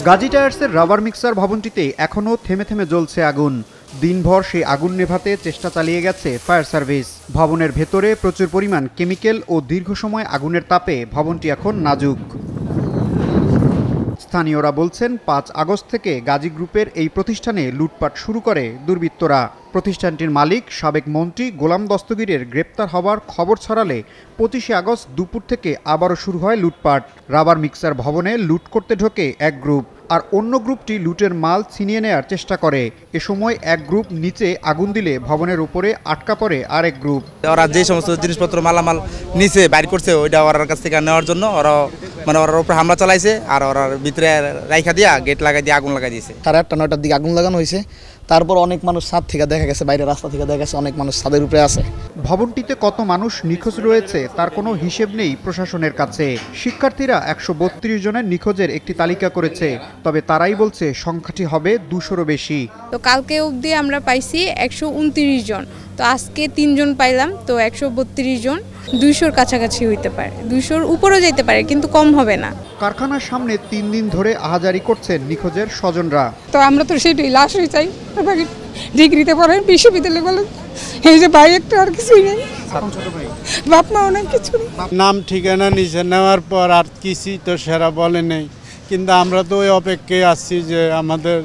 Gazi টায়ার্সের rubber mixer ভবনটিতে এখনও থেমে থেমে জ্বলছে আগুন। দিনভর সেই আগুন নেভাতে চেষ্টা চালিয়ে গেছে ফায়ার সার্ভিস। ভবনের ভেতরে প্রচুর পরিমাণ কেমিক্যাল ও দীর্ঘ সময় আগুনের তাপে ভবনটি এখন নাজুক। স্থানীয়রা বলছেন ৫ আগস্ট থেকে গাজী গ্রুপের এই প্রতিষ্ঠানে লুটপাট শুরু করে দুর্বৃত্তরা। প্রতিষ্ঠানটির মালিক সাবেক মন্ত্রী গোলাম দস্তগীরের গ্রেপ্তার হওয়ার খবর ছড়ালে ২৫ আগস্ট দুপুর থেকে আবারও শুরু হয় লুটপাট। রাবার মিক্সার ভবনে লুট করতে ঢোকে এক গ্রুপ, আর অন্য গ্রুপটি লুটের মাল ছিনিয়ে নেয়ার চেষ্টা করে। এ সময় এক গ্রুপ নিচে আগুন দিলে ভবনের উপরে আটকা পড়ে আরেক গ্রুপ। ওরা যে সমস্ত জিনিসপত্র মালামাল নিচে বাইর করছে ওইটা ওরার কাছ থেকে নেওয়ার জন্য ওরা ওরার উপরে হামলা চালাইছে, আর ওরার ভিতরে রাইখা দিয়া গেট লাগাই দিয়ে আগুন লাগাই দিয়েছে। 8:30 9টার দিকে আগুন লাগানো হয়েছে। তারপর অনেক মানুষ ছাদ থেকে দেখা গেছে, বাইরে রাস্তা থেকে দেখা গেছে অনেক মানুষ ছাদের উপরে আছে। ভবনটিতে কত মানুষ নিখোঁজ রয়েছে তার কোনো হিসেব নেই প্রশাসনের কাছে। শিক্ষার্থীরা ১৩২ জনের নিখোঁজের একটি তালিকা করেছে, তবে তারাই বলছে সংখ্যাটি হবে ২০০রও বেশি। তো কালকে অবধি আমরা পাইছি ১২৯ জন, তো আজকে ৩ জন পাইলাম, তো ১৩২ জন। ২০০র কাছাকাছি হইতে পারে, ২০০র উপরেও যেতে পারে, কিন্তু কম হবে না। কারখানার সামনে ৩ দিন ধরে আহাজারি করছেন নিখোঁজের স্বজনরা। তো আমরা তো সেটাই লাশই চাই, ডিগ্রিতে পড়েন, বিশ্ববিদ্যালয়ে বলেন, এই যে ভাই একটা আর কিছুই নেই, বাপ মা অনেক কিছু নেই। নাম ঠিকানা নিচে নেওয়ার পর আর কিছুই তো সেরা বলে নেই, কিন্তু আমরা তো ওই অপেক্ষায় আসছি যে আমাদের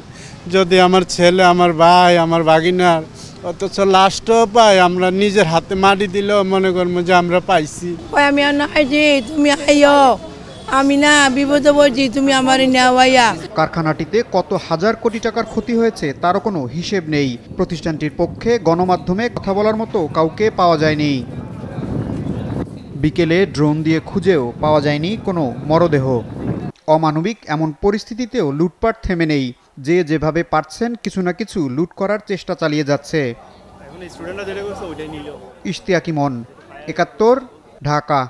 যদি আমার ছেলে, আমার ভাই, আমার ভাগিনার, অথচ লাশটাও পাই, আমরা নিজের হাতে মাটি দিলেও মনে করবো যে আমরা পাইছি। আমি নাই যে তুমি আইও, আমি না বিপদে বলছি, তুমি আমার নেওয়াইয়া। কারখানাটিতে কত হাজার কোটি টাকার ক্ষতি হয়েছে তারও কোনো হিসেব নেই। প্রতিষ্ঠানটির পক্ষে গণমাধ্যমে কথা বলার মতো কাউকে পাওয়া যায়নি। বিকেলে ড্রোন দিয়ে খুঁজেও পাওয়া যায়নি কোনো মরদেহ। অমানবিক এমন পরিস্থিতিতেও লুটপাট থেমে নেই। যে যেভাবে পারছেন কিছু না কিছু লুট করার চেষ্টা চালিয়ে যাচ্ছে। ইশতিয়াক ইমন, ৭১, ঢাকা।